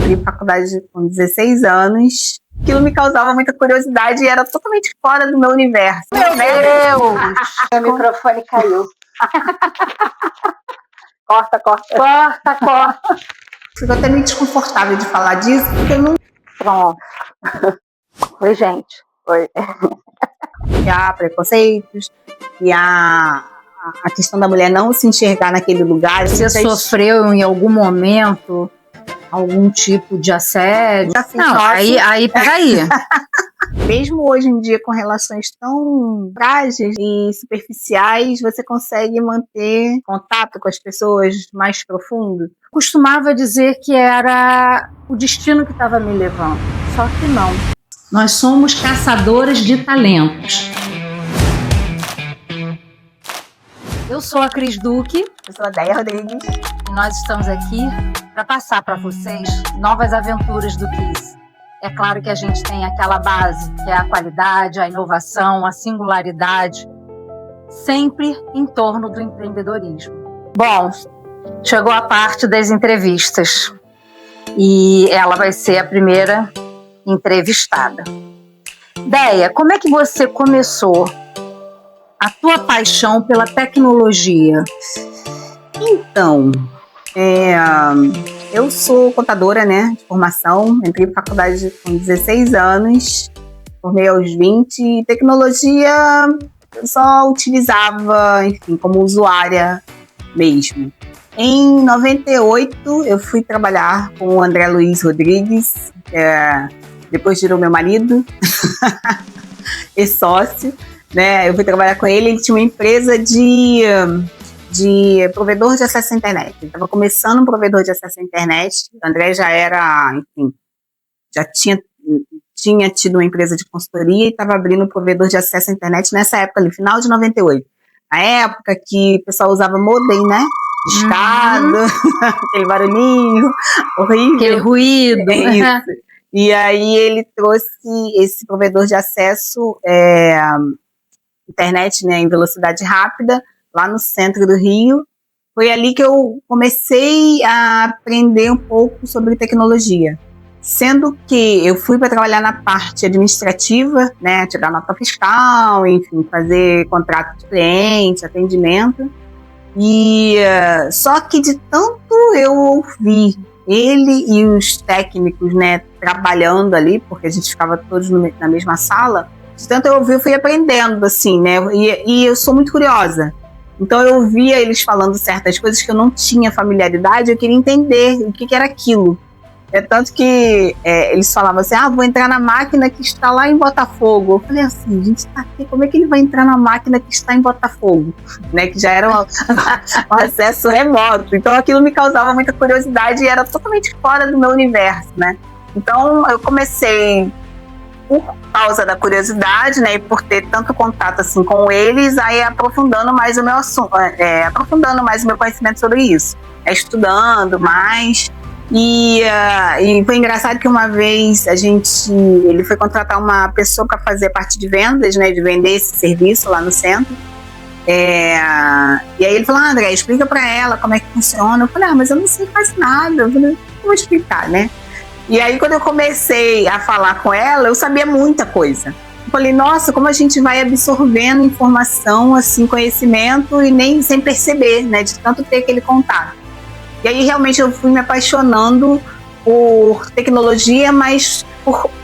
Entrei em faculdade com 16 anos. Aquilo me causava muita curiosidade e era totalmente fora do meu universo. Meu Deus! Meu microfone caiu. Corta. Fico até meio desconfortável de falar disso, porque eu não... Pronto. Oi, gente. Oi. E há preconceitos, e há a questão da mulher não se enxergar naquele lugar. Você sofreu em algum momento algum tipo de assédio? Assim, não, aí peraí. Mesmo hoje em dia, com relações tão frágeis e superficiais, você consegue manter contato com as pessoas mais profundo? Costumava dizer que era o destino que estava me levando, só que não. Nós somos caçadoras de talentos. Eu sou a Cris Duque. Eu sou a Deia Rodrigues. E nós estamos aqui para passar para vocês novas aventuras do Kiss. É claro que a gente tem aquela base, que é a qualidade, a inovação, a singularidade, sempre em torno do empreendedorismo. Bom, chegou a parte das entrevistas e ela vai ser a primeira entrevistada. Deia, como é que você começou a tua paixão pela tecnologia? Então, eu sou contadora, né, de formação. Entrei em faculdade com 16 anos, formei aos 20. E tecnologia eu só utilizava, enfim, como usuária mesmo. Em 98, eu fui trabalhar com o André Luiz Rodrigues, depois virou meu marido e sócio, né? Eu fui trabalhar com ele tinha uma empresa de provedor de acesso à internet. Ele estava começando um provedor de acesso à internet. O André já era, enfim, já tinha tido uma empresa de consultoria e estava abrindo um provedor de acesso à internet nessa época ali, final de 98. Na época que o pessoal usava modem, né? Discado, aquele barulhinho horrível. Aquele ruído. Isso. E aí ele trouxe esse provedor de acesso internet, né, em velocidade rápida, lá no centro do Rio. Foi ali que eu comecei a aprender um pouco sobre tecnologia. Sendo que eu fui para trabalhar na parte administrativa, né, tirar nota fiscal, enfim, fazer contrato de cliente, atendimento. E só que de tanto eu ouvir ele e os técnicos, né, trabalhando ali, porque a gente ficava todos na mesma sala, de tanto eu ouvir, eu fui aprendendo, assim, né, e eu sou muito curiosa. Então eu ouvia eles falando certas coisas que eu não tinha familiaridade, eu queria entender o que era aquilo. É tanto que eles falavam assim, vou entrar na máquina que está lá em Botafogo. Eu falei assim, gente, tá aqui, como é que ele vai entrar na máquina que está em Botafogo? Né, que já era um acesso remoto. Então aquilo me causava muita curiosidade e era totalmente fora do meu universo, né? Então eu comecei, por causa da curiosidade, né, e por ter tanto contato assim com eles, aí aprofundando mais o meu assunto, aprofundando mais o meu conhecimento sobre isso, estudando mais. E foi engraçado que uma vez ele foi contratar uma pessoa para fazer a parte de vendas, né, de vender esse serviço lá no centro. E aí ele falou, André, explica para ela como é que funciona. Eu falei, mas eu não sei quase nada. Eu falei, vou explicar, né? E aí quando eu comecei a falar com ela, eu sabia muita coisa. Eu falei, nossa, como a gente vai absorvendo informação, assim, conhecimento e nem sem perceber, né, de tanto ter aquele contato. E aí realmente eu fui me apaixonando por tecnologia, mas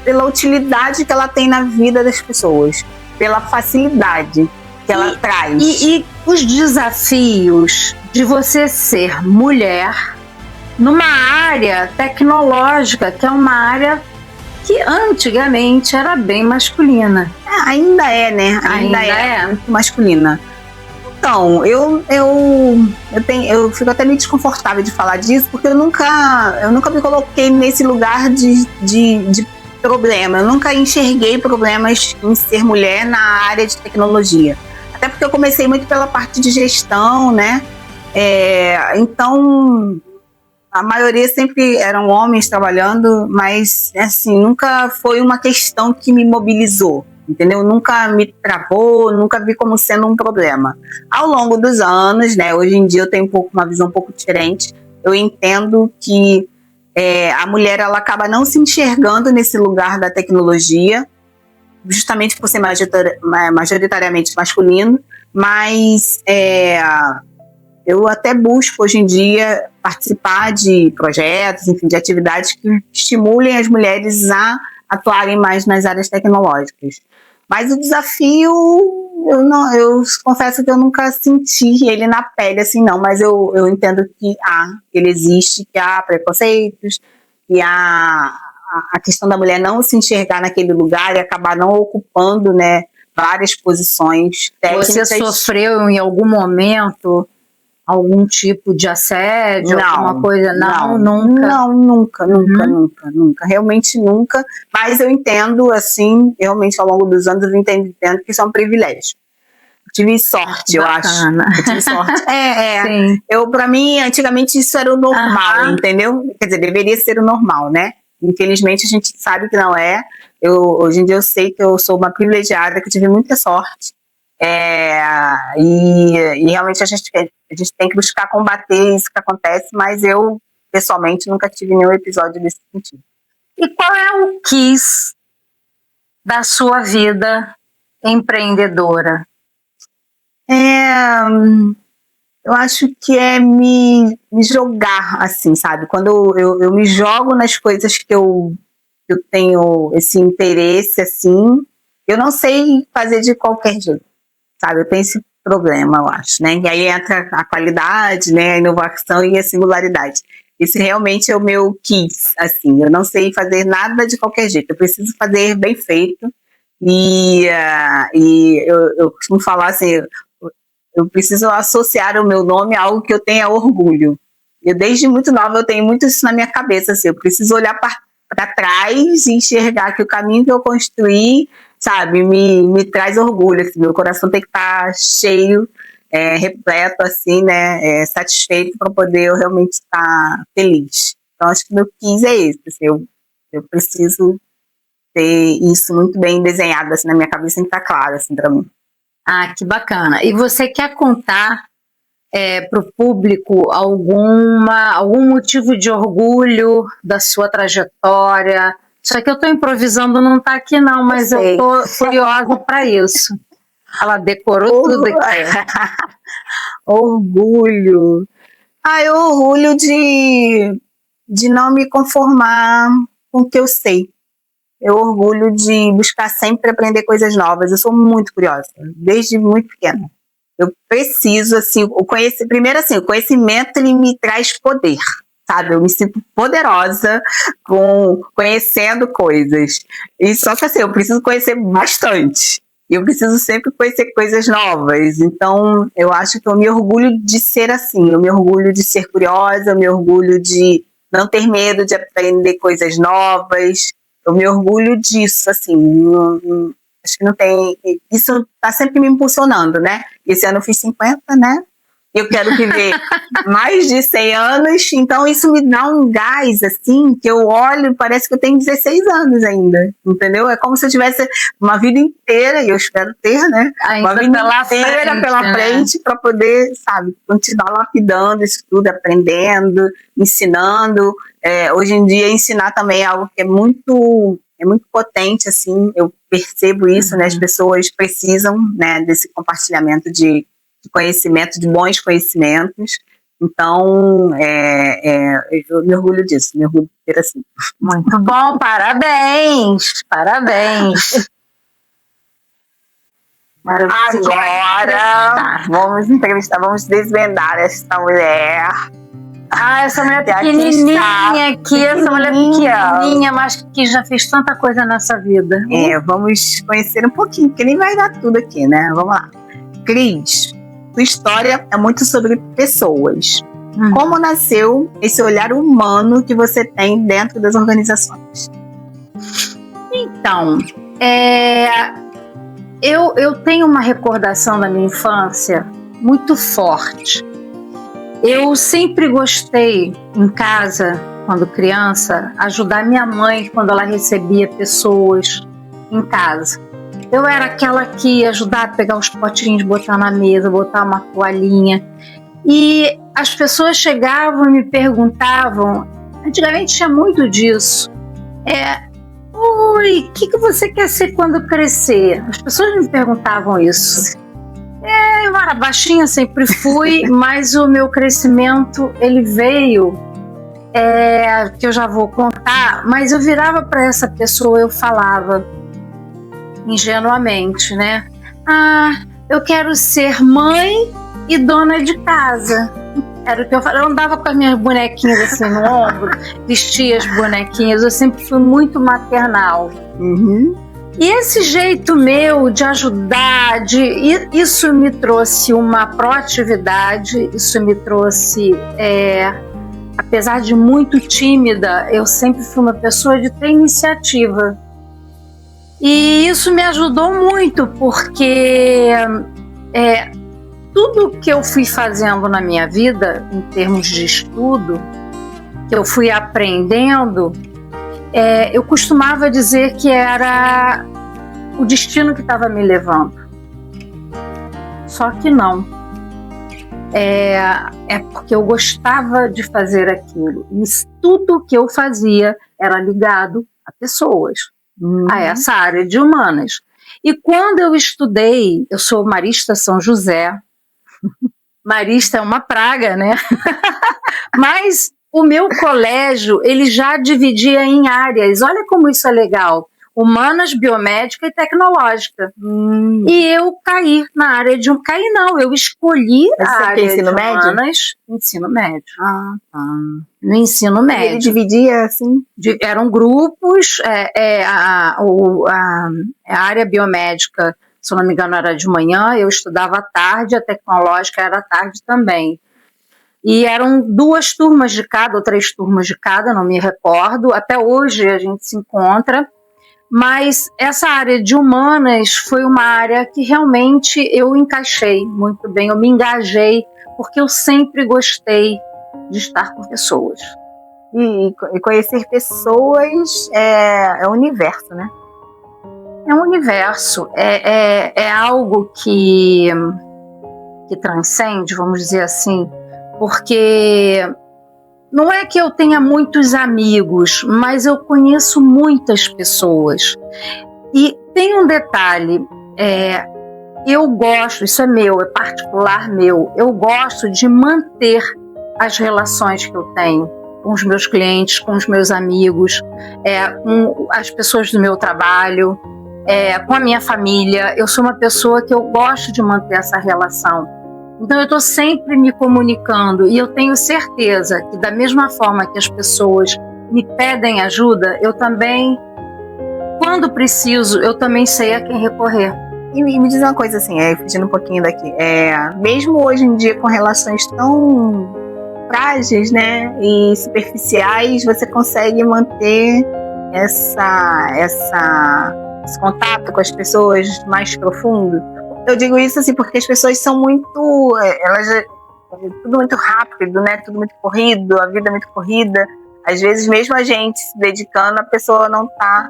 pela utilidade que ela tem na vida das pessoas, pela facilidade que ela traz. E os desafios de você ser mulher numa área tecnológica, que é uma área que antigamente era bem masculina. Ainda é, né? Ainda é muito masculina. Então, eu fico até meio desconfortável de falar disso, porque eu nunca me coloquei nesse lugar de problema. Eu nunca enxerguei problemas em ser mulher na área de tecnologia. Até porque eu comecei muito pela parte de gestão, né? Então, a maioria sempre eram homens trabalhando, mas, assim, nunca foi uma questão que me mobilizou. Entendeu? Nunca me travou, nunca vi como sendo um problema. Ao longo dos anos, né, hoje em dia eu tenho uma visão um pouco diferente. Eu entendo que a mulher ela acaba não se enxergando nesse lugar da tecnologia, justamente por ser majoritariamente masculino, mas eu até busco hoje em dia participar de projetos, enfim, de atividades que estimulem as mulheres a atuarem mais nas áreas tecnológicas. Mas o desafio, eu confesso que eu nunca senti ele na pele, assim, não, mas eu entendo que ele existe, que há preconceitos, que há a questão da mulher não se enxergar naquele lugar e acabar não ocupando, né, várias posições técnicas. Você sofreu em algum momento algum tipo de assédio, alguma coisa? Não, nunca? Não, nunca. Realmente nunca. Mas eu entendo, assim, realmente ao longo dos anos eu vim entendendo que isso é um privilégio. Tive sorte, eu acho. Eu tive sorte. Sim. Pra mim, antigamente isso era o normal, entendeu? Quer dizer, deveria ser o normal, né? Infelizmente a gente sabe que não é. Hoje em dia eu sei que eu sou uma privilegiada, que eu tive muita sorte. E realmente a gente tem que buscar combater isso que acontece, mas eu, pessoalmente, nunca tive nenhum episódio desse sentido. E qual é o KISS da sua vida empreendedora? Eu acho que é me jogar, assim, sabe? Quando eu me jogo nas coisas que eu tenho esse interesse, assim, eu não sei fazer de qualquer jeito. Sabe, eu tenho esse problema, eu acho, né? E aí entra a qualidade, né? A inovação e a singularidade. Esse realmente é o meu KISS, assim. Eu não sei fazer nada de qualquer jeito. Eu preciso fazer bem feito. E eu costumo falar assim, eu preciso associar o meu nome a algo que eu tenha orgulho. Eu, desde muito nova, eu tenho muito isso na minha cabeça, assim. Eu preciso olhar para trás e enxergar que o caminho que eu construí, sabe, me traz orgulho, assim, meu coração tem que estar cheio, repleto, assim, né, satisfeito para poder eu realmente estar feliz. Então, acho que meu KISS é esse, assim, eu preciso ter isso muito bem desenhado, assim, na minha cabeça, tem que estar claro, assim, para mim. Que bacana. E você quer contar para o público algum motivo de orgulho da sua trajetória? Isso aqui eu estou improvisando, não está aqui não, mas eu estou curiosa para isso. Ela decorou tudo aqui. Orgulho. Eu orgulho de não me conformar com o que eu sei. Eu orgulho de buscar sempre aprender coisas novas. Eu sou muito curiosa, desde muito pequena. Eu preciso, assim, primeiro assim, o conhecimento ele me traz poder. Sabe, eu me sinto poderosa conhecendo coisas. E só que assim, eu preciso conhecer bastante. Eu preciso sempre conhecer coisas novas. Então, eu acho que eu me orgulho de ser assim. Eu me orgulho de ser curiosa, eu me orgulho de não ter medo de aprender coisas novas. Eu me orgulho disso, assim. Acho que não tem... Isso está sempre me impulsionando, né? Esse ano eu fiz 50, né? Eu quero viver mais de 100 anos, então isso me dá um gás, assim, que eu olho e parece que eu tenho 16 anos ainda, entendeu? É como se eu tivesse uma vida inteira, e eu espero ter, né? Uma vida inteira pela frente para poder, sabe, continuar lapidando isso tudo, aprendendo, ensinando. Hoje em dia, ensinar também é algo que é muito potente, assim, eu percebo isso, né? As pessoas precisam, né, desse compartilhamento de conhecimento, de bons conhecimentos. Então, eu me orgulho disso, me orgulho de ser assim. Muito bom, parabéns! Parabéns! Agora, vamos entrevistar, vamos desvendar essa mulher. Essa mulher pequenininha aqui, essa mulher pequenininha, mas que já fez tanta coisa nessa vida. Vamos conhecer um pouquinho, porque nem vai dar tudo aqui, né? Vamos lá. Cris, sua história é muito sobre pessoas. Como nasceu esse olhar humano que você tem dentro das organizações? Então, eu tenho uma recordação da minha infância muito forte. Eu sempre gostei, em casa, quando criança, ajudar minha mãe quando ela recebia pessoas em casa. Eu era aquela que ia ajudar a pegar os potinhos, botar na mesa, botar uma toalhinha. E as pessoas chegavam e me perguntavam: Antigamente tinha muito disso. Oi, o que você quer ser quando crescer? As pessoas me perguntavam isso. Eu era baixinha, sempre fui, mas o meu crescimento, ele veio, que eu já vou contar, mas eu virava para essa pessoa, eu falava ingenuamente, né? Eu quero ser mãe e dona de casa. Era o que eu falava. Eu andava com as minhas bonequinhas assim no ombro, vestia as bonequinhas, eu sempre fui muito maternal. Uhum. E esse jeito meu de ajudar, isso me trouxe uma proatividade, isso me trouxe, apesar de muito tímida, eu sempre fui uma pessoa de ter iniciativa. E isso me ajudou muito, porque tudo que eu fui fazendo na minha vida, em termos de estudo, que eu fui aprendendo, eu costumava dizer que era o destino que estava me levando. Só que não. É porque eu gostava de fazer aquilo. E tudo que eu fazia era ligado a pessoas, a essa área de humanas. E quando eu estudei, eu sou Marista São José. Marista é uma praga, né? Mas o meu colégio, ele já dividia em áreas. Olha como isso é legal. Humanas, biomédica e tecnológica. E eu caí na área de... Caí não, eu escolhi a área de humanas. Ensino médio. Tá. No ensino médio. Ele dividia assim? Eram grupos. A área biomédica, se eu não me engano, era de manhã. Eu estudava à tarde, a tecnológica era à tarde também. E eram 2 turmas de cada, ou 3 turmas de cada, não me recordo. Até hoje a gente se encontra. Mas essa área de humanas foi uma área que realmente eu encaixei muito bem, eu me engajei, porque eu sempre gostei de estar com pessoas. E conhecer pessoas é o universo, né? É um universo, é algo que transcende, vamos dizer assim, porque não é que eu tenha muitos amigos, mas eu conheço muitas pessoas. E tem um detalhe, eu gosto, isso é meu, é particular meu, eu gosto de manter as relações que eu tenho com os meus clientes, com os meus amigos, com as pessoas do meu trabalho, com a minha família. Eu sou uma pessoa que eu gosto de manter essa relação. Então eu estou sempre me comunicando e eu tenho certeza que da mesma forma que as pessoas me pedem ajuda, eu também, quando preciso, eu também sei a quem recorrer. E me diz uma coisa assim, fugindo um pouquinho daqui, mesmo hoje em dia com relações tão frágeis, né, e superficiais, você consegue manter esse contato com as pessoas mais profundo? Eu digo isso assim porque as pessoas são muito, tudo muito rápido, né? Tudo muito corrido, a vida é muito corrida. Às vezes mesmo a gente se dedicando, a pessoa não está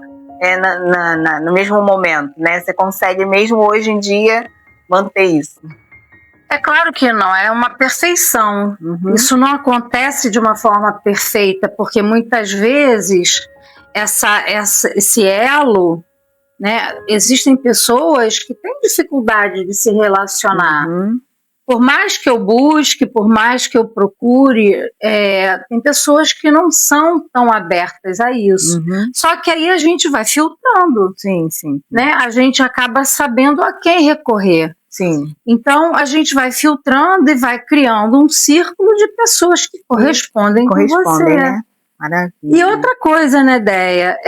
no mesmo momento, né? Você consegue mesmo hoje em dia manter isso? É claro que não, é uma perfeição. Isso não acontece de uma forma perfeita, porque muitas vezes esse elo, né, existem pessoas que têm dificuldade de se relacionar. Por mais que eu busque, por mais que eu procure, tem pessoas que não são tão abertas a isso. Só que aí a gente vai filtrando. Sim. Né? A gente acaba sabendo a quem recorrer. Sim. Então a gente vai filtrando e vai criando um círculo de pessoas que correspondem com você. Né? Maravilha. E outra coisa, né, Déia?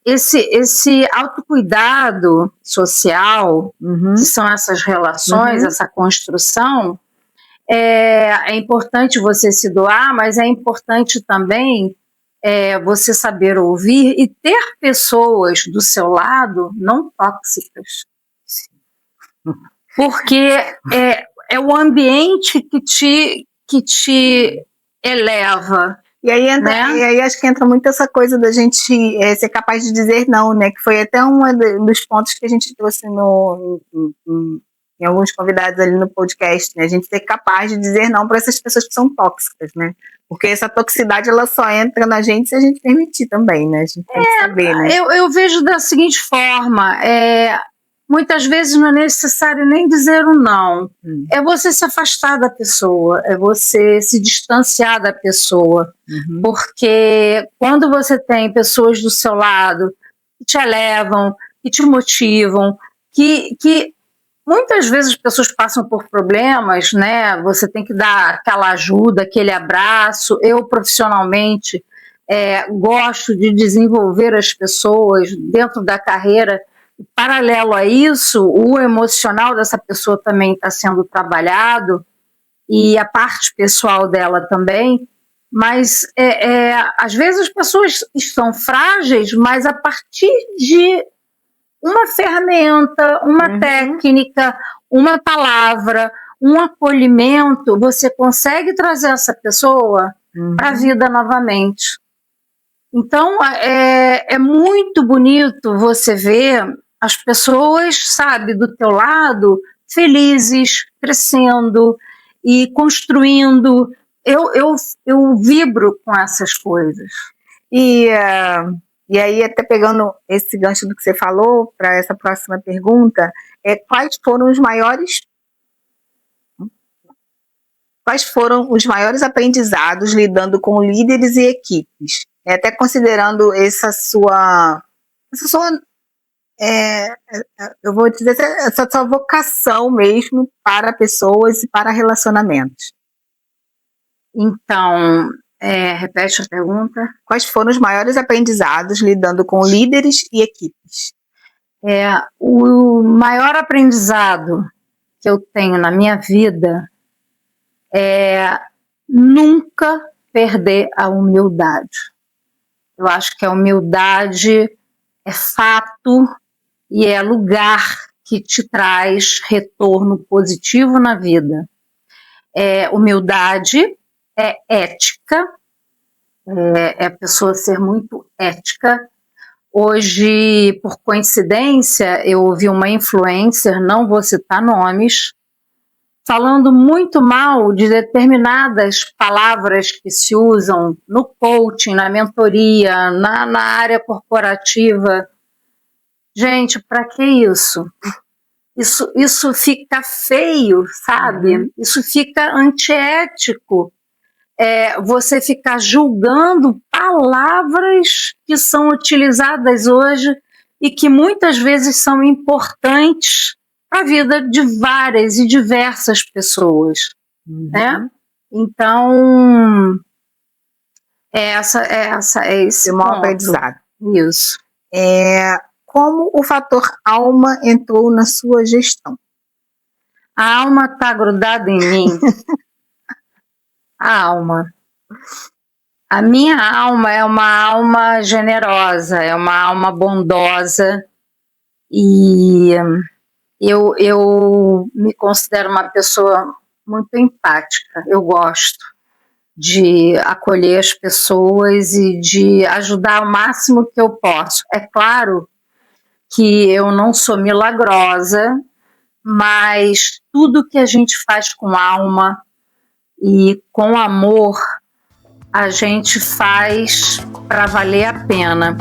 Esse autocuidado social, que são essas relações, essa construção, é importante você se doar, mas é importante também você saber ouvir e ter pessoas do seu lado não tóxicas. Porque é o ambiente que te eleva. E aí, e aí acho que entra muito essa coisa da gente ser capaz de dizer não, né? Que foi até um dos pontos que a gente trouxe em alguns convidados ali no podcast, né? A gente ser capaz de dizer não para essas pessoas que são tóxicas, né? Porque essa toxicidade, ela só entra na gente se a gente permitir também, né? A gente tem que saber, né? Eu vejo da seguinte forma, muitas vezes não é necessário nem dizer um não. É você se afastar da pessoa, é você se distanciar da pessoa. Porque quando você tem pessoas do seu lado que te elevam, que te motivam, que muitas vezes as pessoas passam por problemas, né? Você tem que dar aquela ajuda, aquele abraço. Eu, profissionalmente, gosto de desenvolver as pessoas dentro da carreira. Paralelo a isso, o emocional dessa pessoa também está sendo trabalhado e a parte pessoal dela também, mas às vezes as pessoas estão frágeis, mas a partir de uma ferramenta, uma técnica, uma palavra, um acolhimento, você consegue trazer essa pessoa para a vida novamente. Então, é muito bonito você ver as pessoas, sabe, do teu lado, felizes, crescendo e construindo. Eu vibro com essas coisas. E aí, até pegando esse gancho do que você falou, para essa próxima pergunta, quais foram os maiores aprendizados lidando com líderes e equipes? Até considerando essa sua eu vou dizer, essa sua vocação mesmo para pessoas e para relacionamentos. Então, repete a pergunta. Quais foram os maiores aprendizados lidando com líderes e equipes? O maior aprendizado que eu tenho na minha vida é nunca perder a humildade. Eu acho que a humildade é fato e é lugar que te traz retorno positivo na vida. Humildade é ética, é a pessoa ser muito ética. Hoje, por coincidência, eu ouvi uma influencer, não vou citar nomes, falando muito mal de determinadas palavras que se usam no coaching, na mentoria, na área corporativa. Gente, para que isso? Isso fica feio, sabe? Isso fica antiético. Você ficar julgando palavras que são utilizadas hoje e que muitas vezes são importantes para a vida de várias e diversas pessoas, né? Então, esse maior aprendizado. Isso. Como o fator alma entrou na sua gestão? A alma está grudada em mim. A alma. A minha alma é uma alma generosa, é uma alma bondosa e eu me considero uma pessoa muito empática. Eu gosto de acolher as pessoas e de ajudar o máximo que eu posso. É claro que eu não sou milagrosa, mas tudo que a gente faz com alma e com amor, a gente faz para valer a pena.